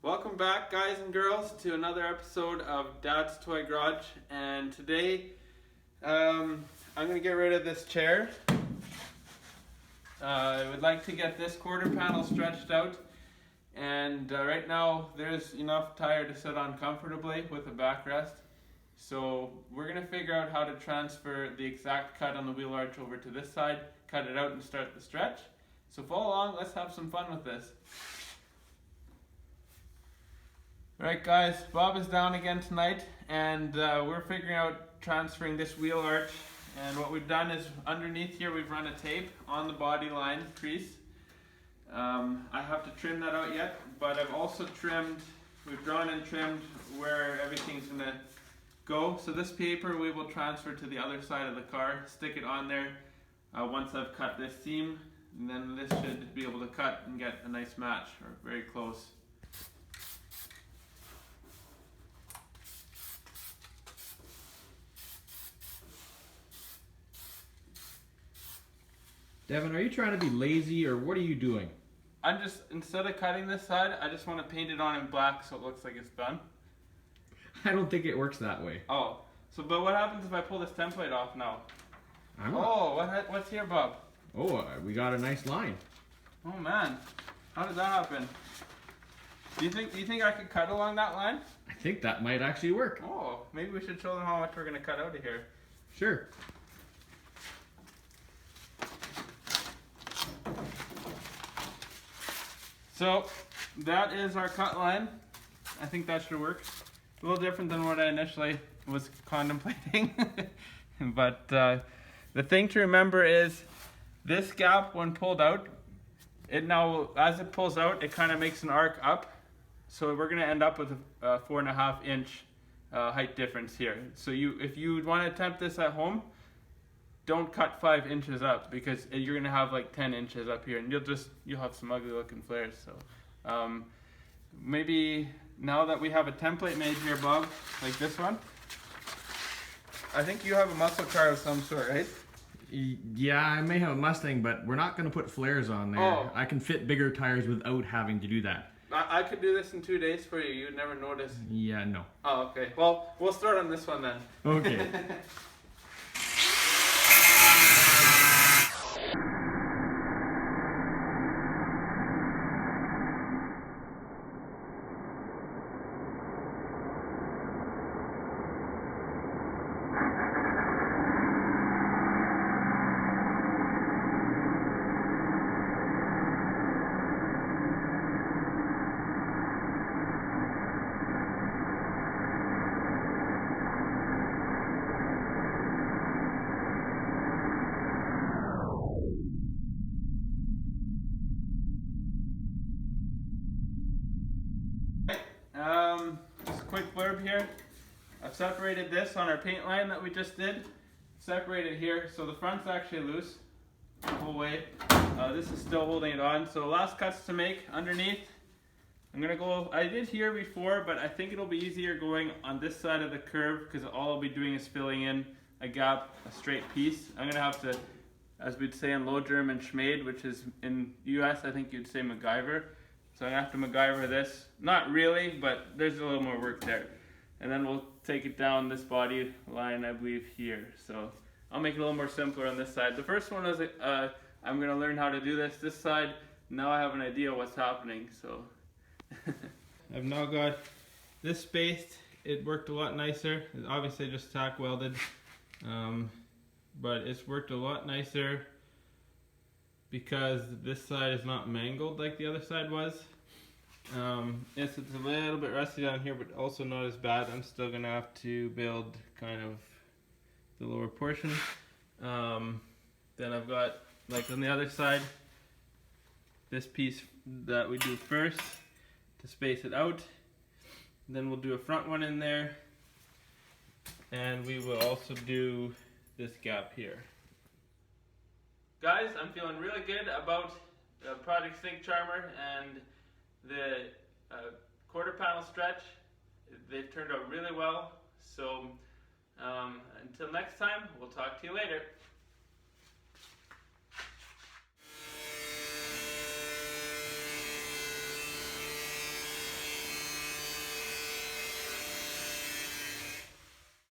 Welcome back, guys and girls, to another episode of Dad's Toy Garage. And today, I'm going to get rid of this chair. I would like to get this quarter panel stretched out. And right now, there's enough tire to sit on comfortably with a backrest. So we're going to figure out how to transfer the exact cut on the wheel arch over to this side, cut it out and start the stretch. So follow along, let's have some fun with this. Alright guys, Bob is down again tonight, and we're figuring out transferring this wheel arch. And what we've done is underneath here we've run a tape on the body line crease. I have to trim that out yet, but I've also we've drawn and trimmed where everything's going to go. So this paper we will transfer to the other side of the car, stick it on there once I've cut this seam, and then this should be able to cut and get a nice match, or very close. Devin, are you trying to be lazy or what are you doing? I'm just, instead of cutting this side, I just want to paint it on in black so it looks like it's done. I don't think it works that way. Oh, but what happens if I pull this template off now? Oh, what's here, Bob? Oh, we got a nice line. Oh man, how did that happen? Do you think I could cut along that line? I think that might actually work. Oh, maybe we should show them how much we're going to cut out of here. Sure. So that is our cut line. I think that should work. A little different than what I initially was contemplating. But the thing to remember is this gap, when pulled out, as it pulls out, it kind of makes an arc up. So we're going to end up with a 4.5 inch height difference here. So if you want to attempt this at home, don't cut 5 inches up, because you're gonna have like 10 inches up here, and you'll have some ugly looking flares. So maybe now that we have a template made here, Bob, like this one, I think you have a muscle car of some sort, right? Yeah, I may have a Mustang, but we're not gonna put flares on there. Oh. I can fit bigger tires without having to do that. I could do this in 2 days for you. You'd never notice. Yeah, no. Oh, okay. Well, we'll start on this one then. Okay. Just a quick blurb here. I've separated this on our paint line that we just did. Separated here, so the front's actually loose the whole way. This is still holding it on. So last cuts to make underneath. I'm gonna go, I did here before, but I think it'll be easier going on this side of the curve, because all I'll be doing is filling in a gap, a straight piece. I'm gonna have to, as we'd say in Low German, schmade, which is in US, I think you'd say MacGyver. So I'm gonna have to MacGyver this. Not really, but there's a little more work there. And then we'll take it down this body line, I believe, here. So I'll make it a little more simpler on this side. The first one was I'm gonna learn how to do this side. Now I have an idea what's happening, so. I've now got this spaced. It worked a lot nicer. It's obviously just tack welded, but it's worked a lot nicer because this side is not mangled like the other side was. Yes, it's a little bit rusty down here, but also not as bad. I'm still gonna have to build kind of the lower portion. Then I've got, like on the other side, this piece that we do first to space it out. Then we'll do a front one in there, and we will also do this gap here. Guys, I'm feeling really good about Project Sync Charmer and the quarter panel stretch. They've turned out really well. So until next time, we'll talk to you later.